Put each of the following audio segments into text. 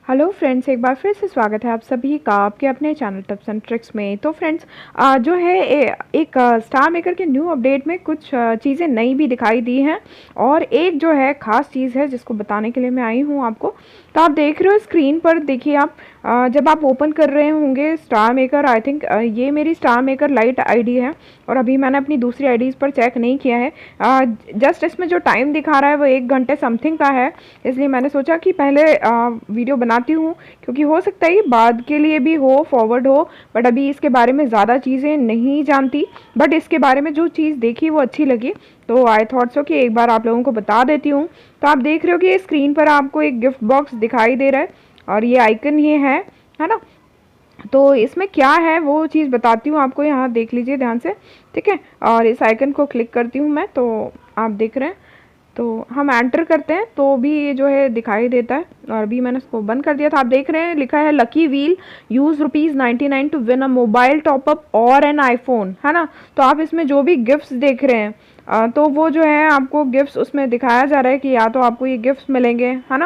Hello friends, एक बार फिर से स्वागत है आप सभी का आपके अपने चैनल टिप्स एंड ट्रिक्स में। तो फ्रेंड्स, जो है एक स्टार मेकर के न्यू अपडेट में कुछ चीज़ें नई भी दिखाई दी हैं और एक जो है ख़ास चीज़ है जिसको बताने के लिए मैं आई हूँ आपको। तो आप देख रहे हो स्क्रीन पर, देखिए आप जब आप ओपन कर रहे होंगे स्टार मेकर, आई थिंक ये मेरी स्टार मेकर लाइट आईडी है और अभी मैंने अपनी दूसरी आईडीज़ पर चेक नहीं किया है। जस्ट इसमें जो टाइम दिखा रहा है वो 1 घंटे समथिंग का है, इसलिए मैंने सोचा कि पहले वीडियो बनाती हूँ, क्योंकि हो सकता है ये बाद के लिए भी हो, फॉरवर्ड हो, बट अभी इसके बारे में ज़्यादा चीज़ें नहीं जानती, बट इसके बारे में जो चीज़ देखी वो अच्छी लगी, तो आई थॉट सो कि एक बार आप लोगों को बता देती हूँ। तो आप देख रहे हो कि ये स्क्रीन पर आपको एक गिफ्ट बॉक्स दिखाई दे रहा है और ये आइकन ये है ना। तो इसमें क्या है वो चीज़ बताती हूँ आपको, यहाँ देख लीजिए ध्यान से, ठीक है। और इस आइकन को क्लिक करती हूँ मैं, तो आप देख रहे हैं, तो हम एंटर करते हैं तो भी ये जो है दिखाई देता है और अभी मैंने इसको बंद कर दिया था। आप देख रहे हैं लिखा है lucky wheel, use ₹99 to win a mobile top up और एन आईफोन, है ना। तो आप इसमें जो भी गिफ्ट्स देख रहे हैं तो वो जो है आपको गिफ्ट्स उसमें दिखाया जा रहा है कि या तो आपको ये गिफ्ट्स मिलेंगे, है ना।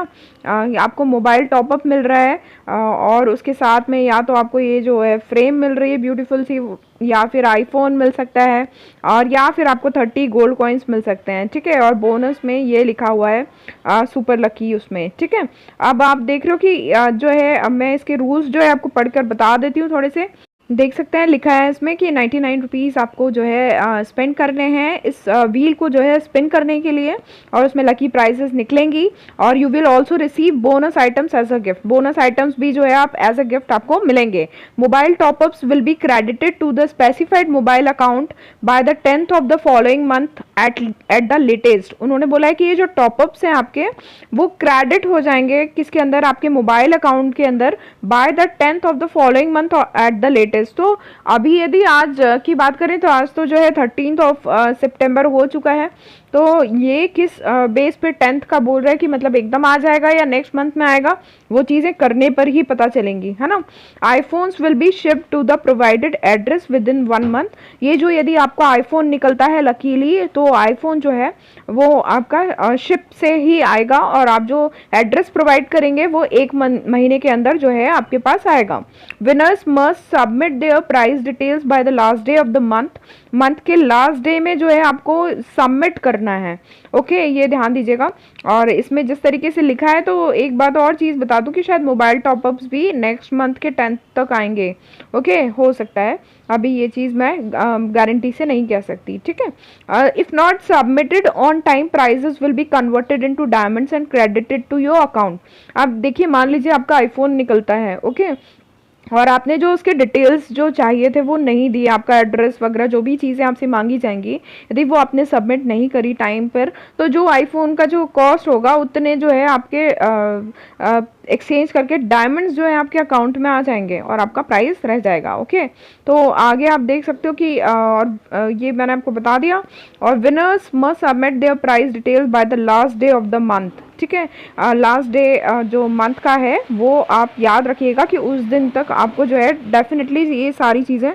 आपको मोबाइल टॉपअप मिल रहा है और उसके साथ में या तो आपको ये जो है फ्रेम मिल रही है ब्यूटीफुल सी, या फिर आईफोन मिल सकता है, और या फिर आपको 30 गोल्ड कॉइन्स मिल सकते हैं, ठीक है। और बोनस में ये लिखा हुआ है सुपर लकी उसमें, ठीक है। अब आप देख रहे हो कि जो है, अब मैं इसके रूल्स जो है आपको पढ़कर बता देती हूँ थोड़े से। देख सकते हैं लिखा है इसमें कि 99 रुपीज़ आपको जो है स्पेंड करने हैं इस व्हील को जो है स्पिन करने के लिए, और उसमें लकी प्राइजेस निकलेंगी और you will also receive bonus items as a gift. Bonus items भी जो है आप एज अ गिफ्ट आपको मिलेंगे। Mobile top ups will be credited to the specified mobile account by the 10th of the following month at the latest. उन्होंने बोला है कि ये जो टॉपअप्स हैं आपके वो क्रेडिट हो जाएंगे किसके अंदर, आपके मोबाइल अकाउंट के अंदर, bye the 10th of the following month at the latest. तो अभी यदि आज की बात करें तो आज तो जो है 13th ऑफ सितंबर हो चुका है, तो ये किस बेस पे 10th का बोल रहा है कि मतलब एकदम आ जाएगा या नेक्स्ट मंथ में आएगा, वो चीज़ें करने पर ही पता चलेंगी, है ना। IPhones will be shipped to the provided address within 1 month. ये जो यदि आपका आईफोन निकलता है लकीली, तो आईफोन जो है वो आपका शिप से ही आएगा और आप जो एड्रेस प्रोवाइड करेंगे वो 1 महीने के अंदर जो है आपके पास आएगा। Winners must submit there price details by the last day of the month के लास्ट डे में जो है आपको सबमिट करना है, ओके, ये ध्यान दीजिएगा। और इसमें जिस तरीके से लिखा है, तो एक बात और चीज़ बता दूं कि शायद मोबाइल टॉपअप्स भी नेक्स्ट मंथ के 10th तक आएंगे, ओके, हो सकता है, अभी ये चीज़ मैं गारंटी से नहीं कह सकती, ठीक है। If not submitted on time prizes will be converted into diamonds and credited to your account. अब देखिए, मान लीजिए आपका आईफोन निकलता है, ओके, और आपने जो उसके डिटेल्स जो चाहिए थे वो नहीं दिए, आपका एड्रेस वगैरह जो भी चीज़ें आपसे मांगी जाएंगी, यदि वो आपने सबमिट नहीं करी टाइम पर, तो जो आईफोन का जो कॉस्ट होगा उतने जो है आपके एक्सचेंज करके डायमंड्स जो है आपके अकाउंट में आ जाएंगे और आपका प्राइस रह जाएगा, ओके। तो आगे आप देख सकते हो कि ये मैंने आपको बता दिया। और winners must submit there price details by the last day of the month, ठीक है। लास्ट डे जो मंथ का है वो आप याद रखिएगा कि उस दिन तक आपको जो है डेफिनेटली ये सारी चीज़ें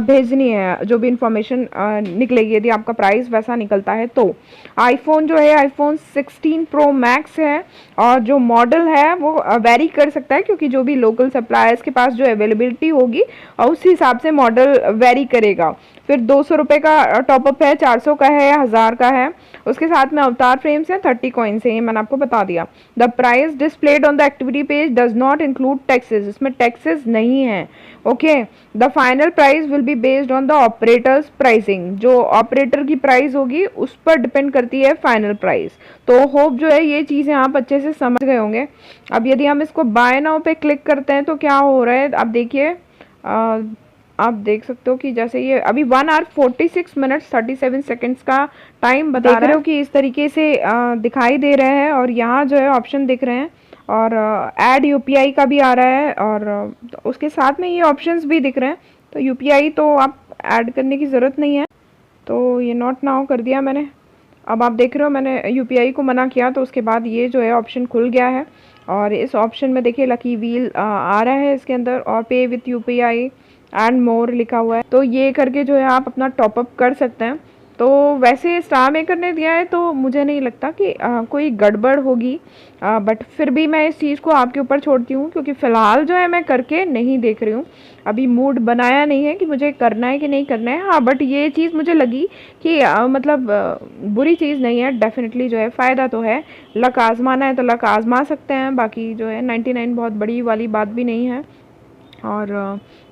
भेजनी है, जो भी इंफॉर्मेशन निकलेगी यदि आपका प्राइस वैसा निकलता है। तो आईफोन जो है आईफोन 16 प्रो मैक्स है और जो मॉडल है वो वेरी कर सकता है, क्योंकि जो भी लोकल सप्लायर्स के पास जो अवेलेबिलिटी होगी और उस हिसाब से मॉडल वेरी करेगा। फिर 200 रुपये का टॉपअप है, 400 का है, 1000 का है, उसके साथ में अवतार फ्रेम्स हैं, 30 कॉइन्स हैं, ये मैंने आपको बता दिया। The price displayed on the activity page does not include taxes, इसमें टैक्सेस नहीं है, okay. The final price will be based on the operators pricing, जो ऑपरेटर की प्राइस होगी उस पर डिपेंड करती है फाइनल प्राइस। तो होप जो है ये चीज़ें आप अच्छे से समझ गए होंगे। अब यदि हम इसको बाय नाउ पे क्लिक करते हैं तो क्या हो रहा है, आप देखिए, आप देख सकते हो कि जैसे ये अभी 1 आवर 46 मिनट्स 37 सेकेंड्स का टाइम बता रहा है, देख रहे हो कि इस तरीके से दिखाई दे रहा है। और यहाँ जो है ऑप्शन दिख रहे हैं और ऐड यूपीआई का भी आ रहा है और उसके साथ में ये ऑप्शंस भी दिख रहे हैं। तो यूपीआई तो आप ऐड करने की ज़रूरत नहीं है, तो ये नॉट नाउ कर दिया मैंने। अब आप देख रहे हो मैंने यूपीआई को मना किया, तो उसके बाद ये जो है ऑप्शन खुल गया है और इस ऑप्शन में देखिए लकी व्हील आ रहा है इसके अंदर, और पे विथ यूपीआई एंड मोर लिखा हुआ है। तो ये करके जो है आप अपना टॉपअप कर सकते हैं। तो वैसे स्टार मेकर ने दिया है तो मुझे नहीं लगता कि कोई गड़बड़ होगी, बट फिर भी मैं इस चीज़ को आपके ऊपर छोड़ती हूँ, क्योंकि फ़िलहाल जो है मैं करके नहीं देख रही हूँ। अभी मूड बनाया नहीं है कि मुझे करना है कि नहीं करना है। हाँ, बट ये चीज़ मुझे लगी कि मतलब बुरी चीज़ नहीं है, डेफ़िनेटली जो है फ़ायदा तो है। लक आज़माना है तो लक आज़मा सकते हैं, बाकी जो है 99 बहुत बड़ी वाली बात भी नहीं है। और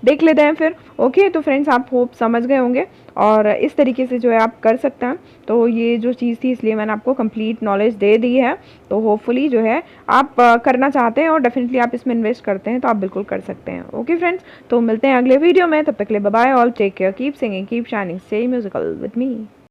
देख लेते हैं फिर। ओके, तो फ्रेंड्स आप होप समझ गए होंगे, और इस तरीके से जो है आप कर सकते हैं। तो ये जो चीज़ थी इसलिए मैंने आपको कंप्लीट नॉलेज दे दी है। तो होपफुली जो है आप करना चाहते हैं और डेफिनेटली आप इसमें इन्वेस्ट करते हैं तो आप बिल्कुल कर सकते हैं। ओके फ्रेंड्स, तो मिलते हैं अगले वीडियो में, तब तक के लिए bye bye all, take care, keep singing, keep shining, stay musical with me.